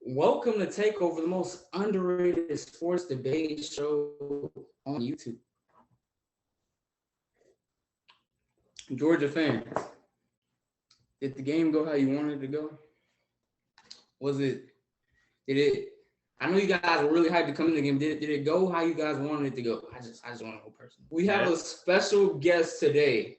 Welcome to Takeover, the most underrated sports debate show on YouTube. Georgia fans, did the game go how you wanted it to go? Was it? Did it? I know you guys were really hyped to come in the game. Did it go how you guys wanted it to go? I just want to know personally. We have a special guest today.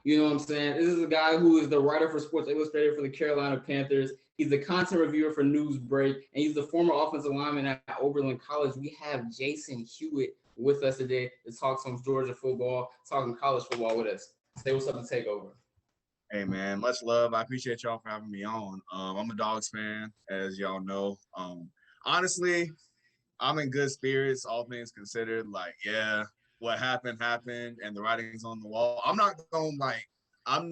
You know what I'm saying? This is a guy who is the writer for Sports Illustrated for the Carolina Panthers. He's the content reviewer for NewsBreak, and he's the former offensive lineman at Oberlin College. We have Jason Hewitt with us today to talk some Georgia football, talking college football with us. Say what's up and take over. Hey man, much love. I appreciate y'all for having me on. I'm a Dogs fan, as y'all know. Honestly, I'm in good spirits, all things considered. Like, yeah, what happened happened, and the writing's on the wall. I'm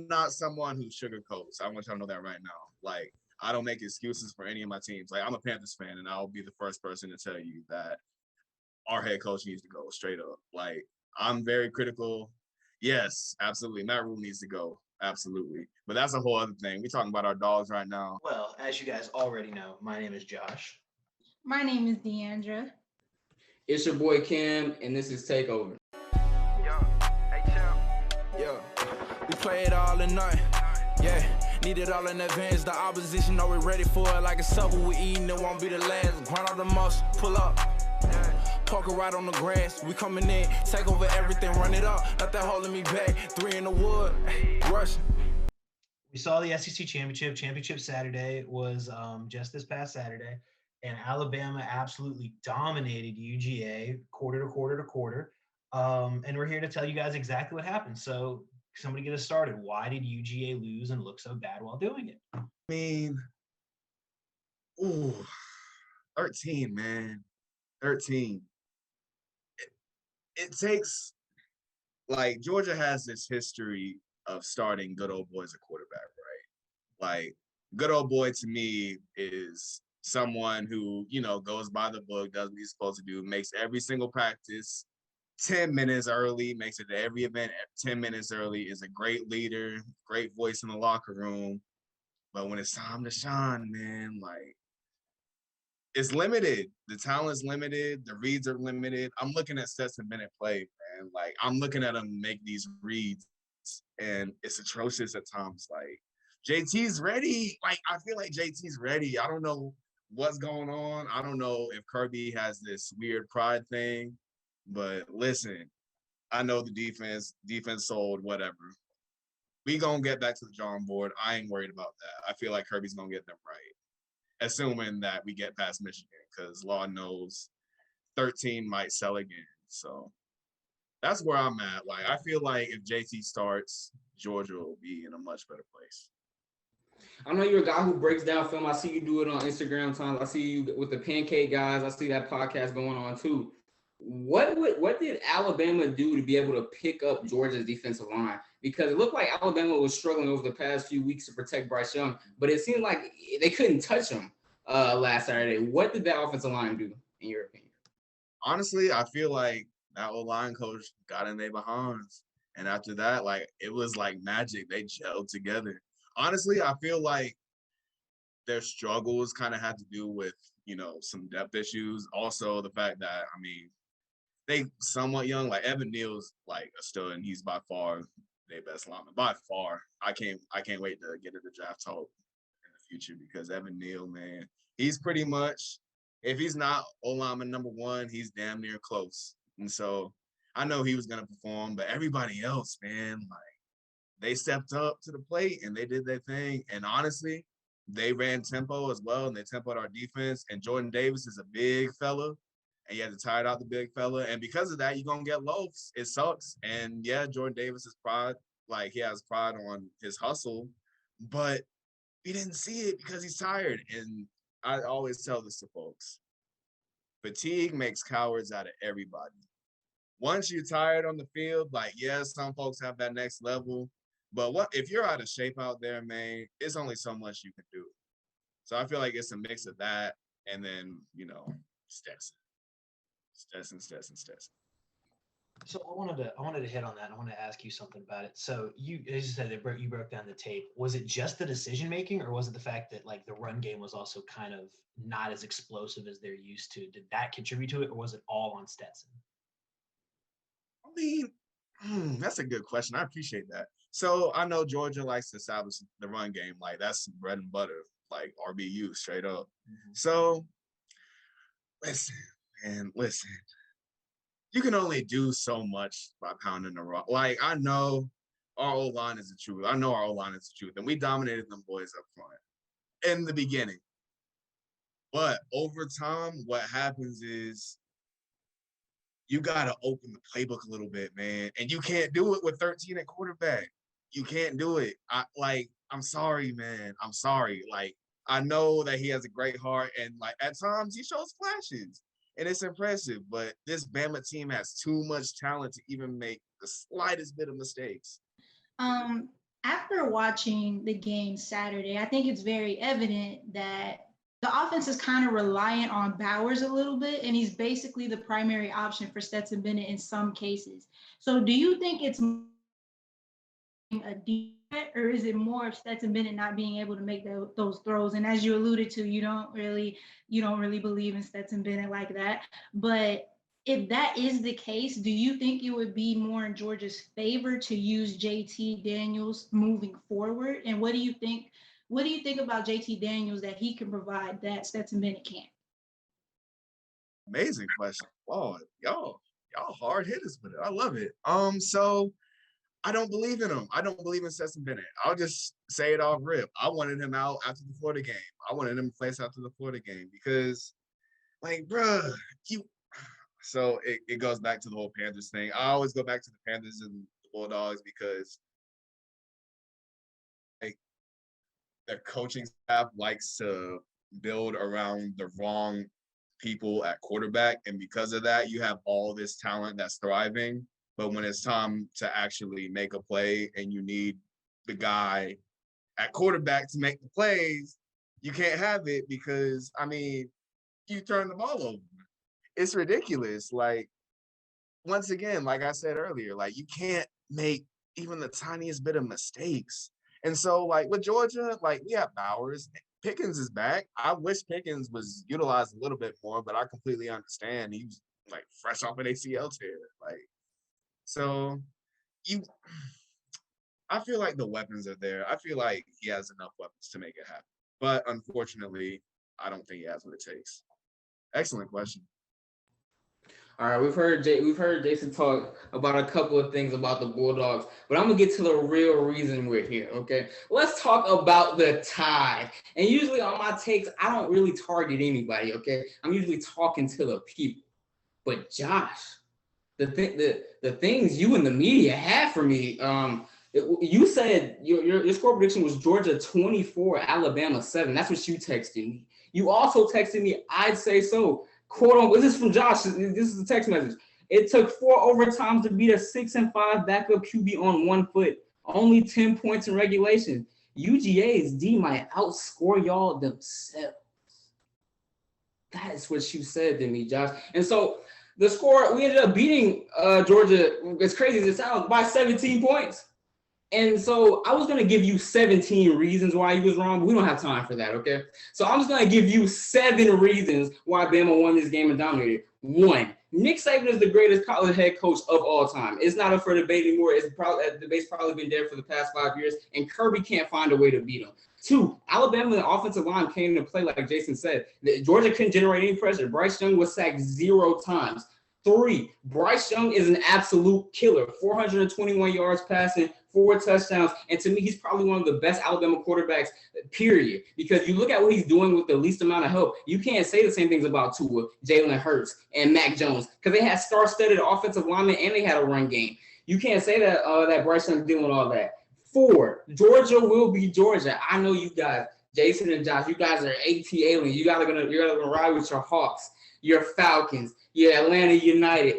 not someone who sugarcoats. I want y'all to know that right now. Like, I don't make excuses for any of my teams. Like, I'm a Panthers fan, and I'll be the first person to tell you that our head coach needs to go straight up. Like, I'm very critical. Yes, absolutely. Matt Rule needs to go. Absolutely. But that's a whole other thing. We're talking about our dogs right now. Well, as you guys already know, my name is Josh. My name is Deandra. It's your boy Cam, and this is Takeover. Yo, hey champ. Yo, we play it all in night. Yeah, need it all in advance. The opposition know we're ready for it. Like a supper we eating, it won't be the last. Grind all the muscle, pull up. Poker right on the grass. We coming in, take over everything, run it up. Nothing holding me back. 3 in the wood, rushing. We saw the SEC championship Saturday was just this past Saturday, and Alabama absolutely dominated UGA quarter to quarter to quarter. And we're here to tell you guys exactly what happened. So somebody get us started. Why did UGA lose and look so bad while doing it? I mean, ooh, 13, man. 13. It takes, like, Georgia has this history of starting good old boys at quarterback, right? Like, good old boy to me is someone who, goes by the book, does what he's supposed to do, makes every single practice 10 minutes early, makes it to every event 10 minutes early, is a great leader, great voice in the locker room. But when it's time to shine, man, like, it's limited. The talent's limited. The reads are limited. I'm looking at Stetson Bennett play, man. Like, I'm looking at him make these reads, and it's atrocious at times. Like, JT's ready. Like, I feel like JT's ready. I don't know what's going on. I don't know if Kirby has this weird pride thing. But listen, I know the defense sold, whatever. We gonna get back to the drawing board. I ain't worried about that. I feel like Kirby's gonna get them right, assuming that we get past Michigan, because Lord knows 13 might sell again. So that's where I'm at. Like, I feel like if JT starts, Georgia will be in a much better place. I know you're a guy who breaks down film. I see you do it on Instagram times. I see you with the Pancake guys. I see that podcast going on too. What did Alabama do to be able to pick up Georgia's defensive line? Because it looked like Alabama was struggling over the past few weeks to protect Bryce Young, but it seemed like they couldn't touch him last Saturday. What did that offensive line do, in your opinion? Honestly, I feel like that old line coach got in their behinds. And after that, like, it was like magic. They gelled together. Honestly, I feel like their struggles kind of had to do with, some depth issues. Also, the fact that, I mean, they somewhat young. Like, Evan Neal's like a stud, and he's by far their best lineman. By far. I can't wait to get into draft talk in the future, because Evan Neal, man, he's pretty much, if he's not O-lineman number one, he's damn near close. And so I know he was gonna perform, but everybody else, man, like, they stepped up to the plate and they did their thing. And honestly, they ran tempo as well, and they tempoed our defense. And Jordan Davis is a big fella, and you had to tire out the big fella. And because of that, you're going to get loafs. It sucks. And, yeah, Jordan Davis is pride. Like, he has pride on his hustle. But we didn't see it because he's tired. And I always tell this to folks. Fatigue makes cowards out of everybody. Once you're tired on the field, like, yes, some folks have that next level. But what if you're out of shape out there, man, it's only so much you can do. So I feel like it's a mix of that and then, Stetson. So I wanted to hit on that. I want to ask you something about it. So you, as you said, you broke down the tape. Was it just the decision making, or was it the fact that like the run game was also kind of not as explosive as they're used to? Did that contribute to it, or was it all on Stetson? I mean, that's a good question. I appreciate that. So I know Georgia likes to establish the run game. Like that's bread and butter, like RBU straight up. Mm-hmm. So listen, man, listen. You can only do so much by pounding the rock. Like I know our O-line is the truth. I know our O-line is the truth. And we dominated them boys up front in the beginning. But over time, what happens is you got to open the playbook a little bit, man. And you can't do it with 13 at quarterback. You can't do it. I'm sorry, man. I'm sorry. Like, I know that he has a great heart. And, like, at times he shows flashes. And it's impressive. But this Bama team has too much talent to even make the slightest bit of mistakes. After watching the game Saturday, I think it's very evident that the offense is kind of reliant on Bowers a little bit, and he's basically the primary option for Stetson Bennett in some cases. So do you think it's a defense, or is it more of Stetson Bennett not being able to make those throws? And as you alluded to, you don't really believe in Stetson Bennett like that. But if that is the case, do you think it would be more in Georgia's favor to use JT Daniels moving forward? And what do you think about JT Daniels that he can provide that Stetson Bennett can't? Amazing question. Lord, y'all hard hitters with it. I love it. So I don't believe in him. I don't believe in Stetson Bennett. I'll just say it off rip. I wanted him out after the Florida game. I wanted him placed after the Florida game because, like, bruh, so it goes back to the whole Panthers thing. I always go back to the Panthers and the Bulldogs because like their coaching staff likes to build around the wrong people at quarterback. And because of that, you have all this talent that's thriving. But when it's time to actually make a play and you need the guy at quarterback to make the plays, you can't have it because, I mean, you turn the ball over. It's ridiculous. Like, once again, like I said earlier, like you can't make even the tiniest bit of mistakes. And so, like with Georgia, like we have Bowers. Pickens is back. I wish Pickens was utilized a little bit more, but I completely understand. He's like fresh off an ACL tear. Like, so I feel like the weapons are there. I feel like he has enough weapons to make it happen. But unfortunately, I don't think he has what it takes. Excellent question. All right, we've heard Jason talk about a couple of things about the Bulldogs, but I'm gonna get to the real reason we're here. Okay, let's talk about the Tide. And usually on my takes, I don't really target anybody. Okay, I'm usually talking to the people. But Josh, the things you and the media have for me, you said your score prediction was Georgia 24, Alabama 7. That's what you texted me. You also texted me, I'd say so. Quote unquote, this is from Josh. This is a text message. It took 4 overtimes to beat a 6-5 backup QB on 1 foot. Only 10 points in regulation. UGA's D might outscore y'all themselves. That is what you said to me, Josh. And so the score, we ended up beating Georgia, as crazy as it sounds, by 17 points. And so I was going to give you 17 reasons why he was wrong, but we don't have time for that, okay? So I'm just going to give you 7 reasons why Bama won this game and dominated. 1, Nick Saban is the greatest college head coach of all time. It's not up for debate anymore. The debate's probably been dead for the past 5 years, and Kirby can't find a way to beat him. 2, Alabama, the offensive line came to play like Jason said. Georgia couldn't generate any pressure. Bryce Young was sacked 0 times. 3, Bryce Young is an absolute killer. 421 yards passing, 4 touchdowns. And to me, he's probably one of the best Alabama quarterbacks, period. Because you look at what he's doing with the least amount of help. You can't say the same things about Tua, Jalen Hurts, and Mac Jones. Because they had star-studded offensive linemen and they had a run game. You can't say that that Bryce Young's doing all that. 4, Georgia will be Georgia. I know you guys, Jason and Josh, you guys are AT aliens. You're gonna ride with your Hawks, your Falcons, your Atlanta United.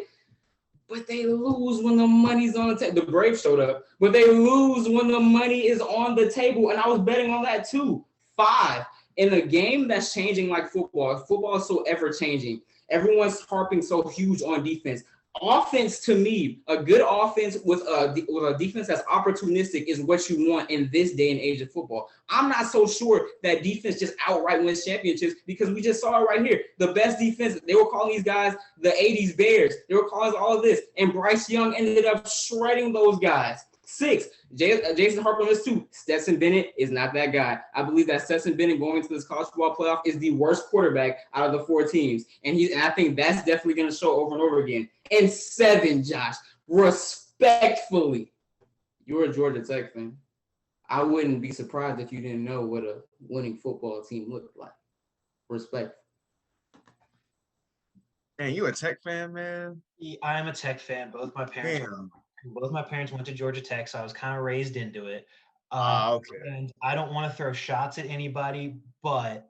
But they lose when the money's on the table. The Braves showed up, but they lose when the money is on the table. And I was betting on that too. 5, in a game that's changing like football. Football is so ever changing. Everyone's harping so huge on defense. offense to me, a good offense with a defense that's opportunistic is what you want in this day and age of football. I'm not so sure that defense just outright wins championships because we just saw it right here. The best defense, they were calling these guys the 80s Bears. They were calling all of this. And Bryce Young ended up shredding those guys. 6, Jason Harper lists 2. Stetson Bennett is not that guy. I believe that Stetson Bennett going into this college football playoff is the worst quarterback out of the 4 teams. And I think that's definitely going to show over and over again. And 7, Josh, respectfully, you're a Georgia Tech fan. I wouldn't be surprised if you didn't know what a winning football team looked like. Respect. Man, you a Tech fan, man? I am a Tech fan. Both my parents went to Georgia Tech, so I was kind of raised into it. Okay. And I don't want to throw shots at anybody, but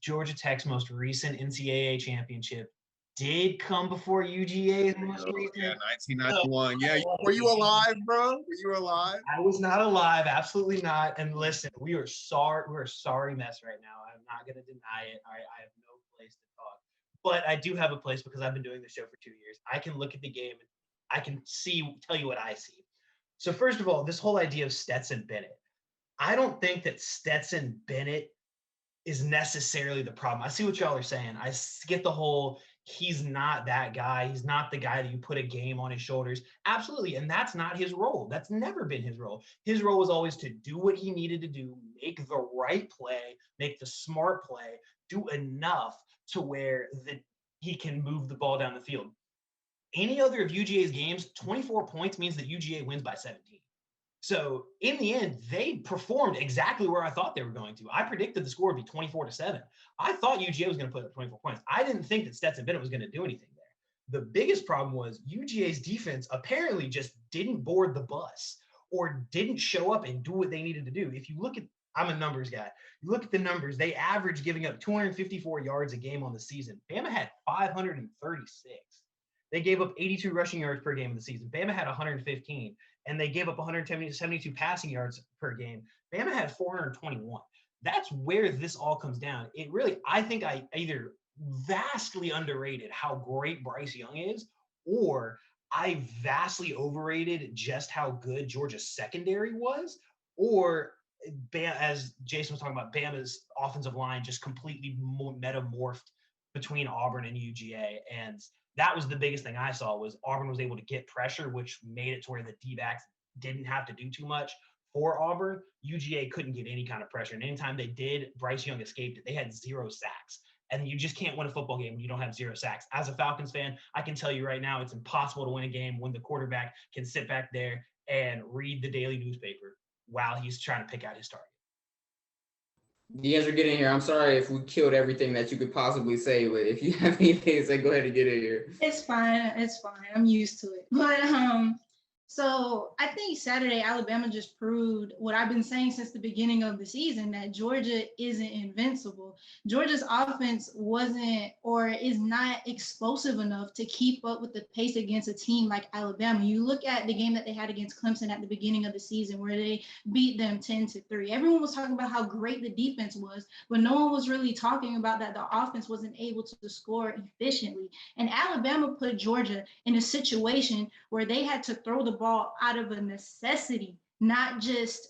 Georgia Tech's most recent NCAA championship did come before UGA's most recent. Yeah, 1991. Yeah, were you alive, bro? Were you alive? I was not alive, absolutely not. And listen, we're a sorry mess right now. I'm not going to deny it. I have no place to talk. But I do have a place because I've been doing the show for 2 years. I can look at the game and I can tell you what I see. So first of all, this whole idea of Stetson Bennett, I don't think that Stetson Bennett is necessarily the problem. I see what y'all are saying. I get the whole, he's not that guy. He's not the guy that you put a game on his shoulders. Absolutely. And that's not his role. That's never been his role. His role was always to do what he needed to do, make the right play, make the smart play, do enough to where he can move the ball down the field. Any other of UGA's games, 24 points means that UGA wins by 17. So in the end, they performed exactly where I thought they were going to. I predicted the score would be 24-7. I thought UGA was going to put up 24 points. I didn't think that Stetson Bennett was going to do anything there. The biggest problem was UGA's defense apparently just didn't board the bus or didn't show up and do what they needed to do. If you look at, I'm a numbers guy. You look at the numbers, they averaged giving up 254 yards a game on the season. Bama had 536. They gave up 82 rushing yards per game in the season. Bama had 115, and they gave up 172 passing yards per game. Bama had 421. That's where this all comes down. It really, I think I either vastly underrated how great Bryce Young is, or I vastly overrated just how good Georgia's secondary was, or as Jason was talking about, Bama's offensive line just completely metamorphed between Auburn and UGA. And that was the biggest thing I saw was Auburn was able to get pressure, which made it to where the D-backs didn't have to do too much for Auburn. UGA couldn't get any kind of pressure. And anytime they did, Bryce Young escaped it. They had 0 sacks. And you just can't win a football game when you don't have 0 sacks. As a Falcons fan, I can tell you right now, it's impossible to win a game when the quarterback can sit back there and read the daily newspaper while he's trying to pick out his target. You guys are getting here. I'm sorry if we killed everything that you could possibly say, but if you have anything to say, go ahead and get in here. It's fine. It's fine. I'm used to it. But so I think Saturday, Alabama just proved what I've been saying since the beginning of the season, that Georgia isn't invincible. Georgia's offense wasn't or is not explosive enough to keep up with the pace against a team like Alabama. You look at the game that they had against Clemson at the beginning of the season where they beat them 10-3. Everyone was talking about how great the defense was, but no one was really talking about that the offense wasn't able to score efficiently. And Alabama put Georgia in a situation where they had to throw the ball out of a necessity, not just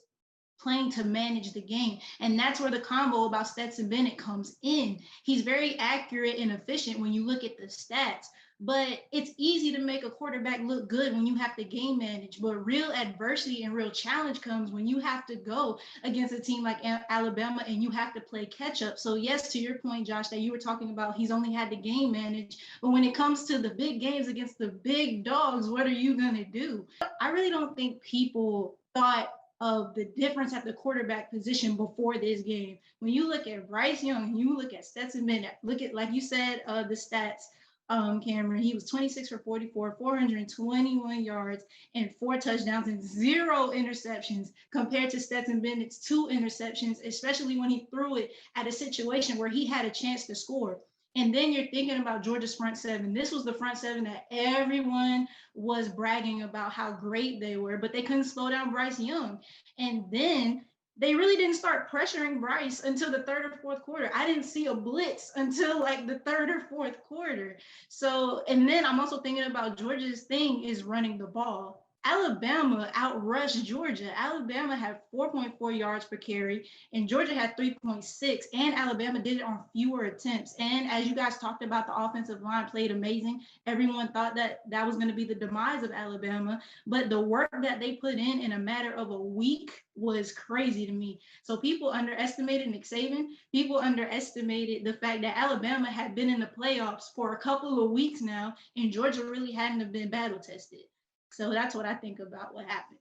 playing to manage the game. And that's where the combo about Stetson Bennett comes in. He's very accurate and efficient when you look at the stats, but it's easy to make a quarterback look good when you have to game manage. But real adversity and real challenge comes when you have to go against a team like Alabama and you have to play catch up. So yes, to your point, Josh, that you were talking about, he's only had to game manage. But when it comes to the big games against the big dogs, what are you going to do? I really don't think people thought of the difference at the quarterback position before this game. When you look at Bryce Young and you look at Stetson Bennett, look at, like you said, the stats, Cameron, he was 26 for 44, 421 yards and 4 touchdowns and 0 interceptions compared to Stetson Bennett's 2 interceptions, especially when he threw it at a situation where he had a chance to score. And then you're thinking about Georgia's front seven. This was the front seven that everyone was bragging about how great they were, but they couldn't slow down Bryce Young. And then they really didn't start pressuring Bryce until the third or fourth quarter. I didn't see a blitz until like the third or fourth quarter. So, and then I'm also thinking about Georgia's thing is running the ball. Alabama outrushed Georgia. Alabama had 4.4 yards per carry, and Georgia had 3.6, and Alabama did it on fewer attempts. And as you guys talked about, the offensive line played amazing. Everyone thought that that was going to be the demise of Alabama, but the work that they put in a matter of a week was crazy to me. So people underestimated Nick Saban. People underestimated the fact that Alabama had been in the playoffs for a couple of weeks now, and Georgia really hadn't been battle tested. So that's what I think about what happened.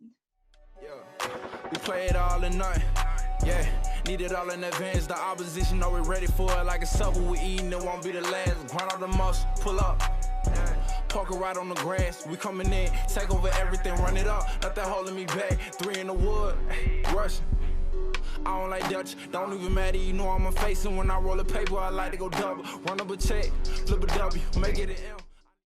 Yeah, we play it all in night. Yeah, need it all in advance. The opposition know we're ready for it. Like a supper we eating, it won't be the last. Grind all the muscle, pull up. Parker right on the grass. We coming in, take over everything, run it up. Not that holding me back. 3 in the wood, rushing. I don't like Dutch, don't even matter, you know I'm a facing. When I roll a paper, I like to go double. Run up a check, flip a W, make it an M.